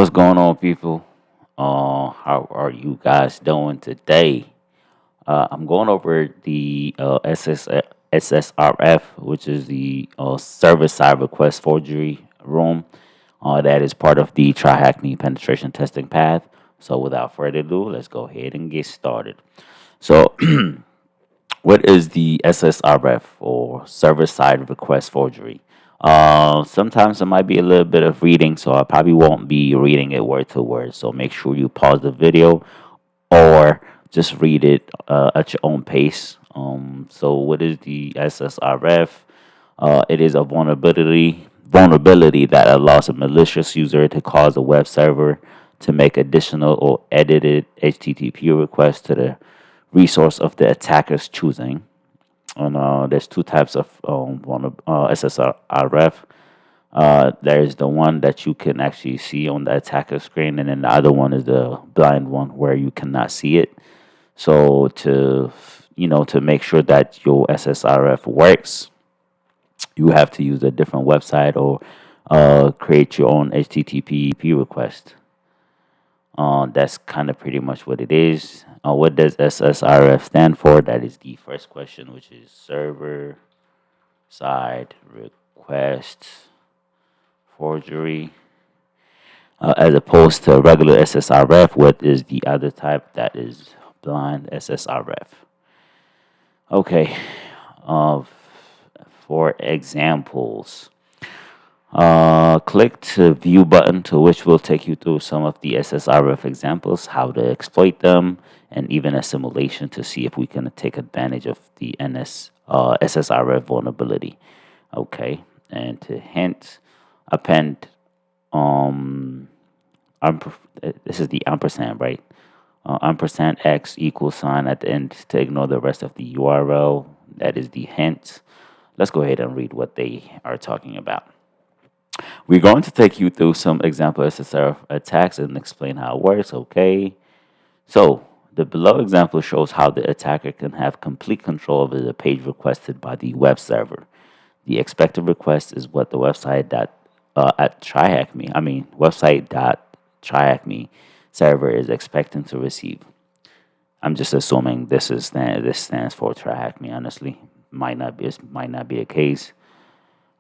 What's going on, people? How are you guys doing today? I'm going over the SSRF, which is the server-side request forgery room. That is part of the Tryhackme penetration testing path. So, without further ado, let's go ahead and get started. So, what is the SSRF, or server side request forgery? Sometimes it might be a little bit of reading, so I probably won't be reading it word to word. So make sure you pause the video or just read it at your own pace. So what is the SSRF? It is a vulnerability that allows a malicious user to cause a web server to make additional or edited HTTP requests to the resource of the attacker's choosing. And there's two types of SSRF. There's the one that you can actually see on the attacker screen, and then the other one is the blind one where you cannot see it. So to make sure that your SSRF works, you have to use a different website or create your own HTTP request. That's kind of pretty much what it is. What does SSRF stand for? That is the first question, which is server side request forgery. As opposed to regular SSRF, what is the other type? That is blind SSRF. Okay. Uh, for examples, click to view button, to which will take you through some of the SSRF examples, how to exploit them, and even a simulation to see if we can take advantage of the SSRF vulnerability. Okay, and to hint, append, um, this is the ampersand, right? Ampersand X equals sign at the end to ignore the rest of the URL. That is the hint. Let's go ahead and read what they are talking about. We're going to take you through some example SSRF attacks and explain how it works, okay? So, the below example shows how the attacker can have complete control over the page requested by the web server. The expected request is what the website at Tryhackme, website.tryhackme server is expecting to receive. I'm just assuming this stands for Tryhackme. Honestly, might not be a case.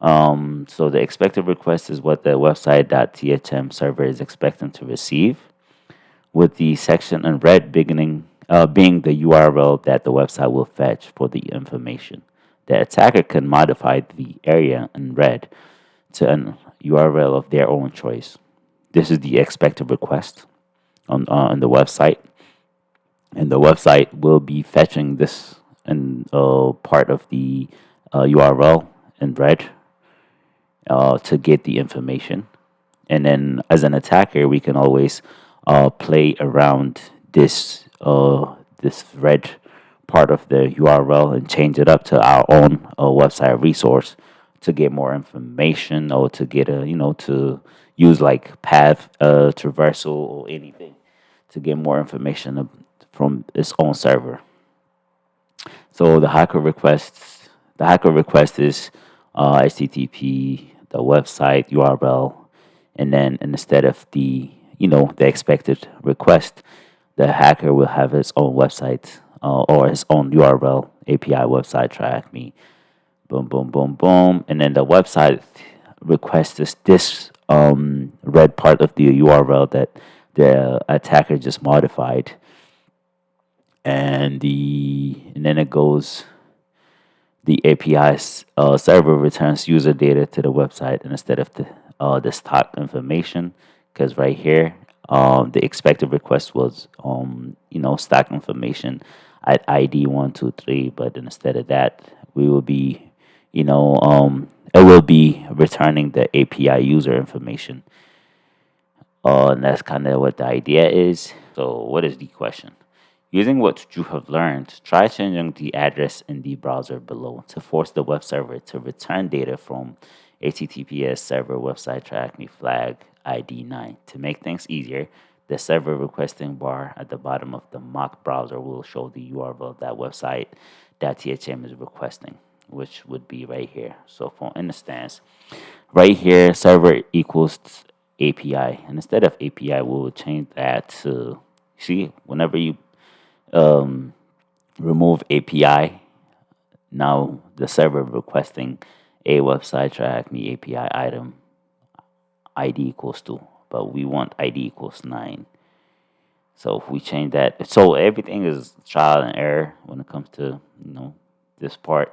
So the expected request is what the website.thm server is expecting to receive, with the section in red being the URL that the website will fetch for the information. The attacker can modify the area in red to an URL of their own choice. This is the expected request on the website, and the website will be fetching this in part of the URL in red to get the information. And then, as an attacker, we can always play around this red part of the URL and change it up to our own website resource to get more information, or to get to use like path traversal or anything to get more information from its own server. So the hacker request is HTTP, the website URL, and then instead of the expected request, the hacker will have his own website or his own URL API website. Tryhackme, boom, boom, boom, boom, and then the website request is this red part of the URL that the attacker just modified, and then it goes. The API server returns user data to the website instead of the stock information, because right here the expected request was stock information at ID 123, but instead of that we will be it will be returning the API user information. And that's kind of what the idea is. So what is the question? Using what you have learned, try changing the address in the browser below to force the web server to return data from HTTPS server website Tryhackme flag ID 9. To make things easier, the server requesting bar at the bottom of the mock browser will show the URL that website.thm is requesting, which would be right here. So for instance, right here, server equals API. And instead of API, we'll change that to, see, whenever you um, remove API, now the server requesting a website Tryhackme API item ID equals 2, but we want ID equals 9. So if we change that, so everything is trial and error when it comes to, this part.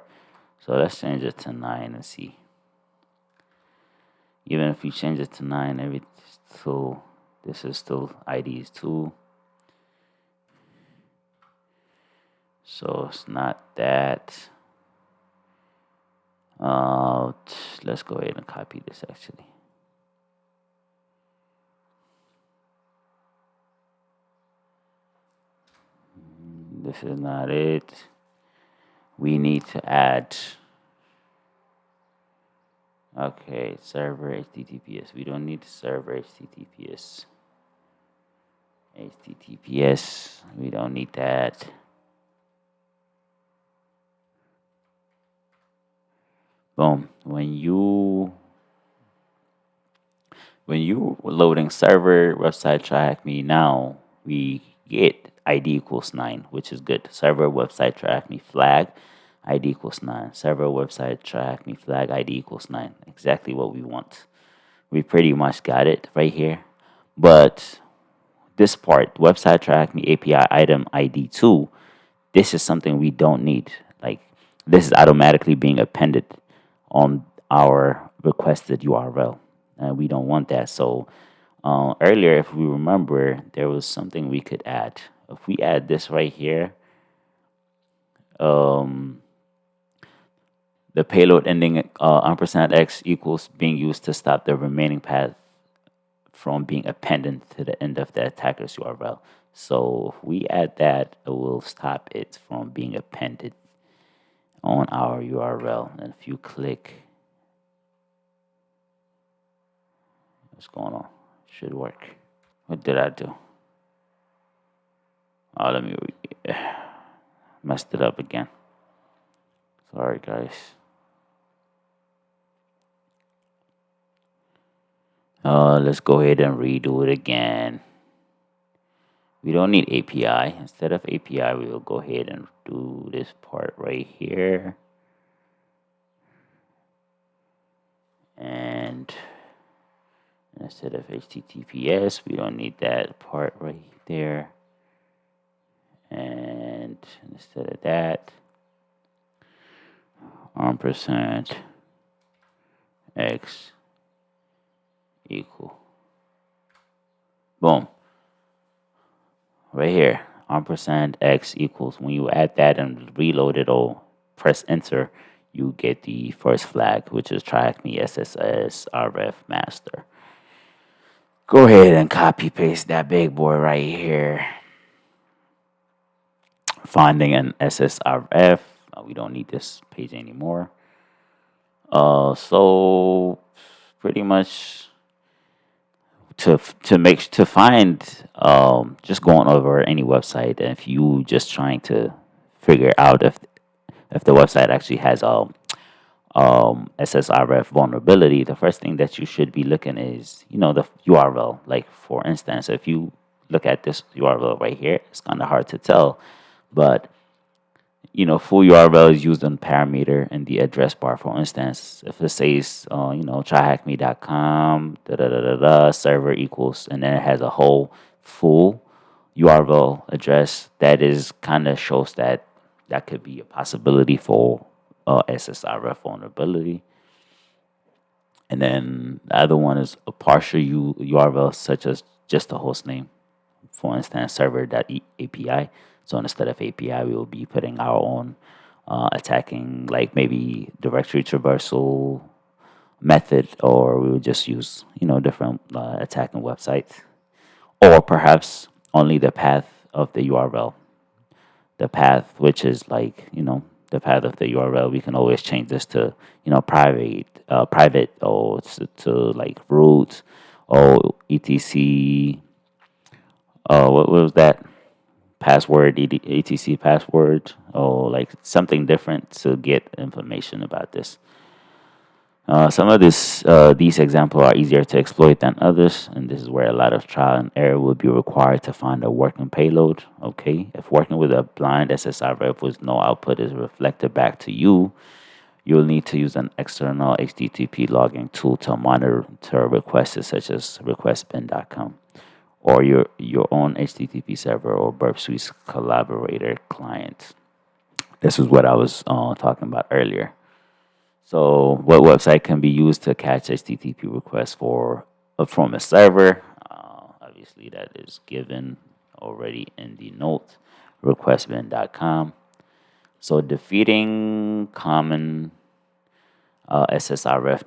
So let's change it to 9 and see. Even if you change it to 9, so this is still ID is 2. So it's not that. Let's go ahead and copy this actually. This is not it. We need to add, okay, server HTTPS. We don't need server HTTPS. We don't need that. Boom. When you loading server website Tryhackme now, we get ID equals 9, which is good. Server website Tryhackme flag ID equals 9. Server website Tryhackme flag ID equals 9. Exactly what we want. We pretty much got it right here. But this part, website Tryhackme API item ID 2, this is something we don't need. Like, this is automatically being appended on our requested URL, and we don't want that. So earlier, if we remember, there was something we could add. If we add this right here, um, the payload ending &x equals being used to stop the remaining path from being appended to the end of the attacker's URL. So if we add that, it will stop it from being appended on our URL. And if you click, what's going on? Should work. What did I do? Oh, let me messed it up again. Sorry, guys. Let's go ahead and redo it again. We don't need API. Instead of API, we will go ahead and do this part right here. And instead of HTTPS, we don't need that part right there. And instead of that, %x equal. Boom. Right here, %x equals. When you add that and reload it or press enter, you get the first flag, which is Tryhackme SSRF master. Go ahead and copy paste that big boy right here. Finding an SSRF. We don't need this page anymore. So pretty much to find just going over any website, and if you just trying to figure out if the website actually has SSRF vulnerability, the first thing that you should be looking is the URL. Like, for instance, if you look at this URL right here, it's kind of hard to tell, but full URL is used on parameter in the address bar. For instance, if it says, tryhackme.com, server equals, and then it has a whole full URL address, that is kind of shows that could be a possibility for SSRF vulnerability. And then the other one is a partial URL, such as just the host name. For instance, server.api. So instead of API, we will be putting our own attacking, like maybe directory traversal method, or we would just use, different attacking websites, or perhaps only the path of the URL. The path, which is like, the path of the URL, we can always change this to, private, or to like root, or etc. What was that? Password, etc password, or like something different to get information about this. Some of these examples are easier to exploit than others, and this is where a lot of trial and error will be required to find a working payload. Okay, if working with a blind SSRF with no output is reflected back to you, you'll need to use an external HTTP logging tool to monitor requests such as requestbin.com or your own HTTP server or Burp Suite's collaborator client. This is what I was talking about earlier. So, what website can be used to catch HTTP requests from a server? Obviously, that is given already in the note, requestbin.com. So, defeating common SSRF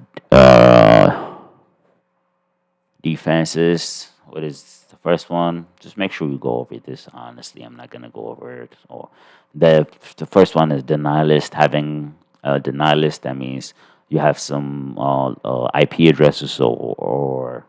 defenses. What is the first one? Just make sure you go over this. Honestly, I'm not gonna go over it. Or the first one is denial list. Having a denial list, that means you have some IP addresses or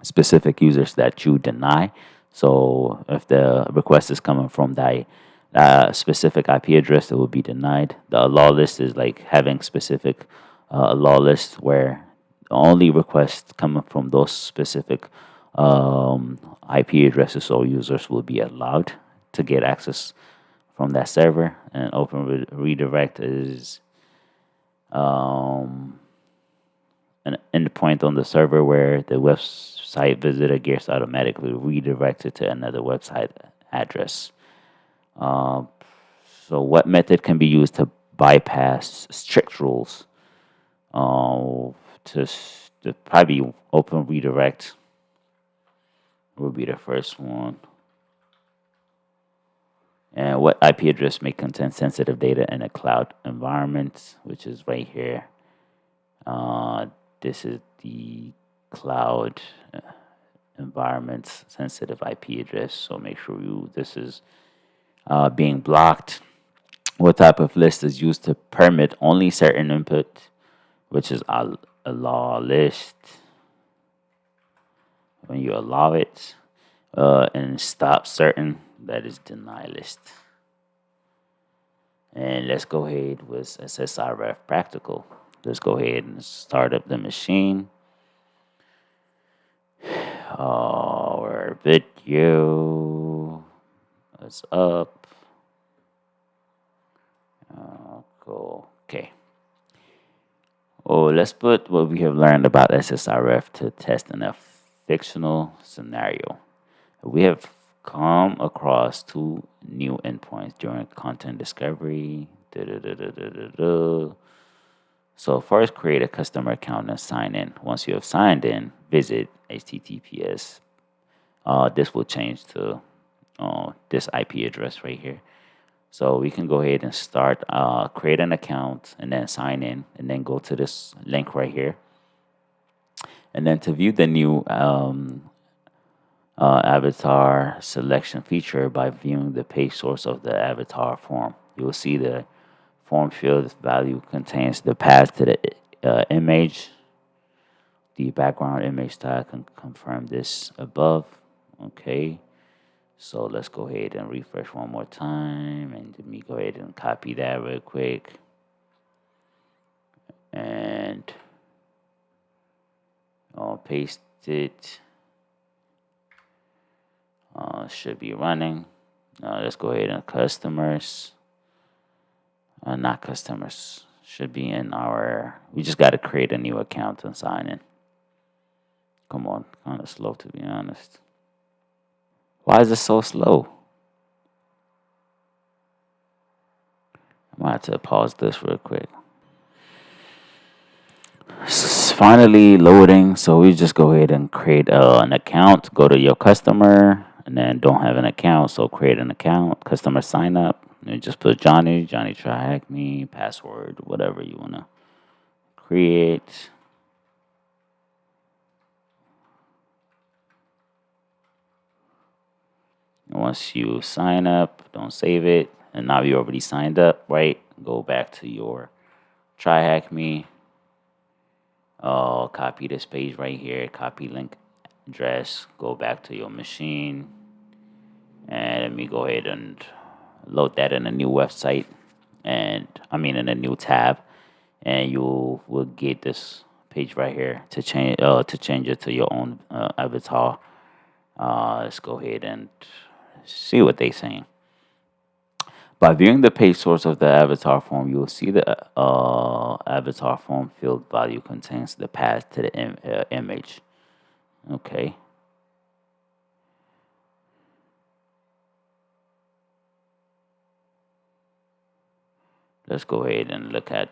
specific users that you deny. So if the request is coming from that specific IP address, it will be denied. The law list is like having specific law list where only requests coming from those specific IP addresses or users will be allowed to get access from that server. And open redirect is um, an endpoint on the server where the website visitor gets automatically redirected to another website address. Uh, so, what method can be used to bypass strict rules? Uh, to probably open redirect will be the first one. And what IP address may contain sensitive data in a cloud environment, which is right here. Uh, this is the cloud environment sensitive IP address. So make sure this is being blocked. What type of list is used to permit only certain input, which is a law list when you allow it, and stop certain, that is deny list. And let's go ahead with SSRF practical. Let's go ahead and start up the machine. Our video is up. Cool. Okay. Oh, let's put what we have learned about SSRF to test in a fictional scenario. We have come across two new endpoints during content discovery. So first, create a customer account and sign in. Once you have signed in, visit HTTPS. This will change to this IP address right here. So we can go ahead and start, create an account and then sign in and then go to this link right here. And then to view the new avatar selection feature by viewing the page source of the avatar form, you will see the form field value contains the path to the image. The background image style can confirm this above. Okay. So let's go ahead and refresh one more time. And let me go ahead and copy that real quick. And I'll paste it. Should be running. Let's go ahead and customers. Not customers. Should be in our. We just got to create a new account and sign in. Come on. Kind of slow, to be honest. Why is it so slow? I might have to pause this real quick. It's finally loading, so we just go ahead and create an account. Go to your customer, and then don't have an account, so create an account. Customer sign up, and just put Johnny Tryhackme, password, whatever you wanna create. And once you sign up, don't save it. And now you already signed up, right? Go back to your Tryhackme. Copy this page right here. Copy link address. Go back to your machine. And let me go ahead and load that in a new website. And I mean in a new tab. and you will get this page right here to change it to your own avatar. Let's go ahead and see what they're saying. By viewing the page source of the avatar form, you will see the avatar form field value contains the path to the image. Okay. Let's go ahead and look at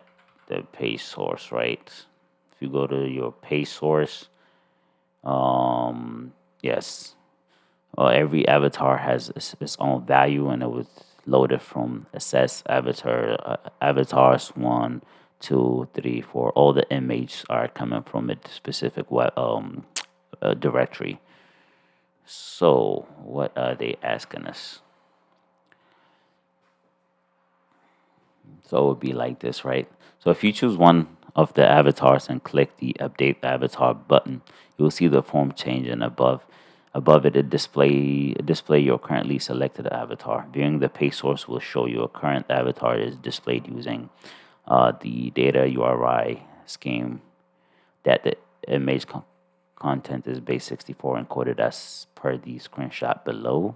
the page source, right? If you go to your page source, yes, every avatar has its own value, and it was loaded from assess avatars 1, 2, 3, 4. All the images are coming from a specific directory. So what are they asking us? So it would be like this, right? So if you choose one of the avatars and click the update avatar button, you will see the form change, and above it display your currently selected avatar. Viewing the page source will show you a current avatar is displayed using the data URI scheme that the image content is base64 encoded as per the screenshot below.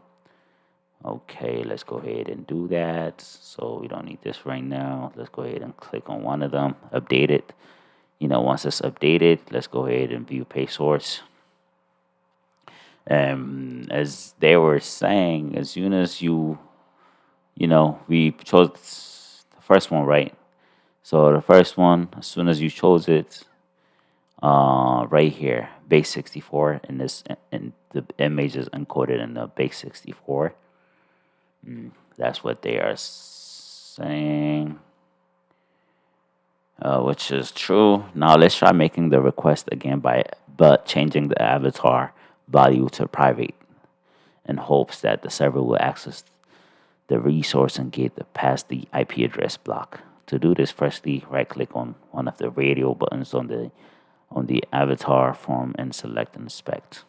Okay, let's go ahead and do that. So we don't need this right now. Let's go ahead and click on one of them, update it. Once it's updated, let's go ahead and view page source. As they were saying, as soon as we chose the first one, right? So the first one, as soon as you chose it, right here, base64, and the image is encoded in the base64. That's what they are saying, which is true. Now let's try making the request again but changing the avatar value to private, in hopes that the server will access the resource and get past the IP address block. To do this, firstly, right-click on one of the radio buttons on the avatar form and select inspect.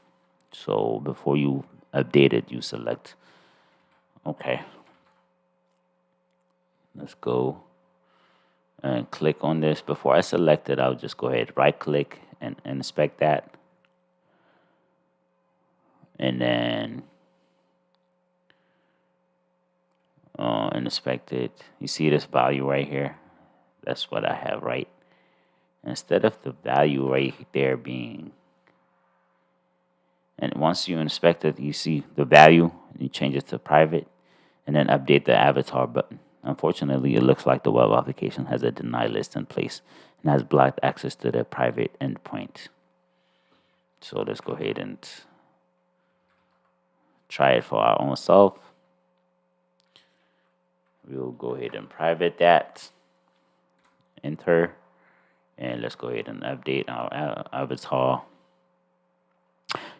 So before you update it, you select. Okay. Let's go and click on this. Before I select it, I'll just go ahead, right-click and inspect that. And then inspect it. You see this value right here? That's what I have, right? Instead of the value right there being, and once you inspect it, you see the value, you change it to private, and then update the avatar button. Unfortunately, it looks like the web application has a deny list in place and has blocked access to the private endpoint. So let's go ahead and try it for our own self. We'll go ahead and private that, enter, and let's go ahead and update our avatar.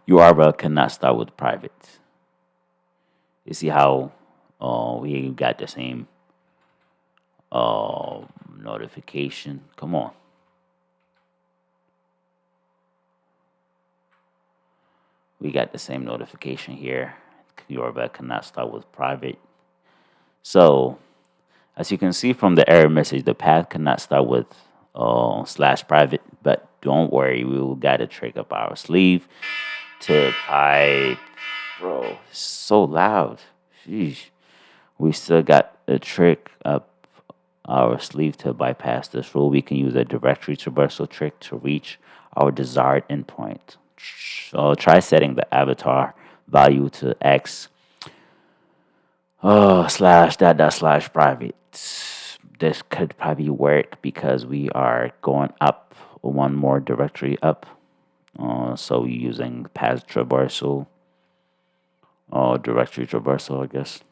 URL cannot start with private. You see how we got the same notification? Come on. We got the same notification here. URL cannot start with private. So, as you can see from the error message, the path cannot start with /private, but don't worry, we will got a trick up our sleeve to pipe. Bro, it's so loud. Sheesh. We still got a trick up our sleeve to bypass this rule. We can use a directory traversal trick to reach our desired endpoint. So try setting the avatar value to X / private. This could probably work because we are going up one more directory up. So we're using path traversal or directory traversal, I guess.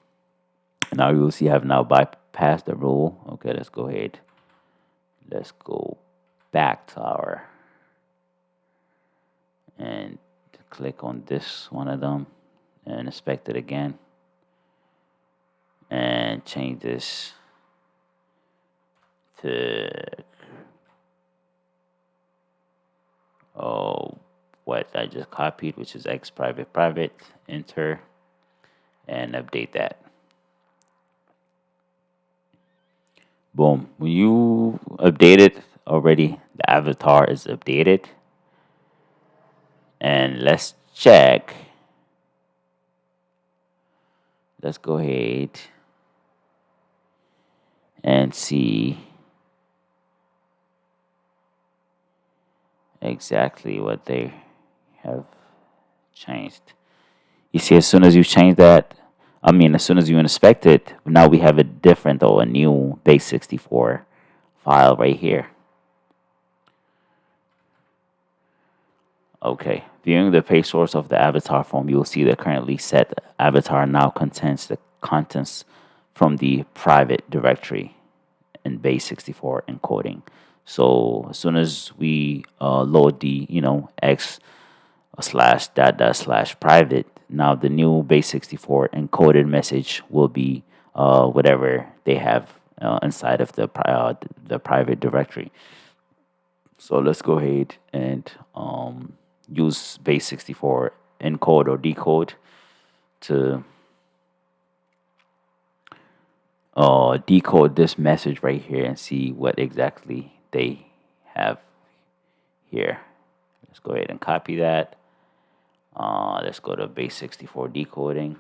Now you will see I have now bypassed the rule. Okay, let's go ahead. Let's go back to our and click on this one of them and inspect it again and change this to what I just copied, which is X private, enter, and update that. Boom. When you updated already. The avatar is updated. And let's check. Let's go ahead and see exactly what they have changed. You see, as soon as you change that, as soon as you inspect it, now we have a different or a new base 64 file right here. Okay, viewing the page source of the avatar form, you will see the currently set avatar now contains the contents from the private directory in base 64 encoding. So as soon as we load the x slash dot dot slash private, now the new base 64 encoded message will be whatever they have inside of the private directory. So let's go ahead and use base 64 encode or decode to decode this message right here and see what exactly they have here. Let's go ahead and copy that. Let's go to base 64 decoding.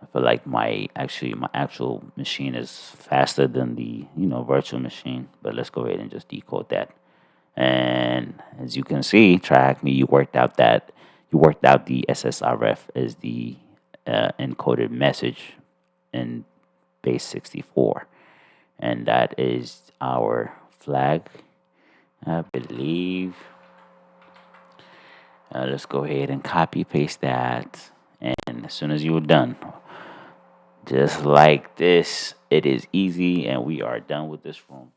I feel like my actual machine is faster than the virtual machine, but let's go ahead and just decode that. And as you can see, Tryhackme, you worked out the SSRF as the encoded message in base 64, and that is our flag, I believe. Let's go ahead and copy paste that, and as soon as you're done, just like this, it is easy, and we are done with this room.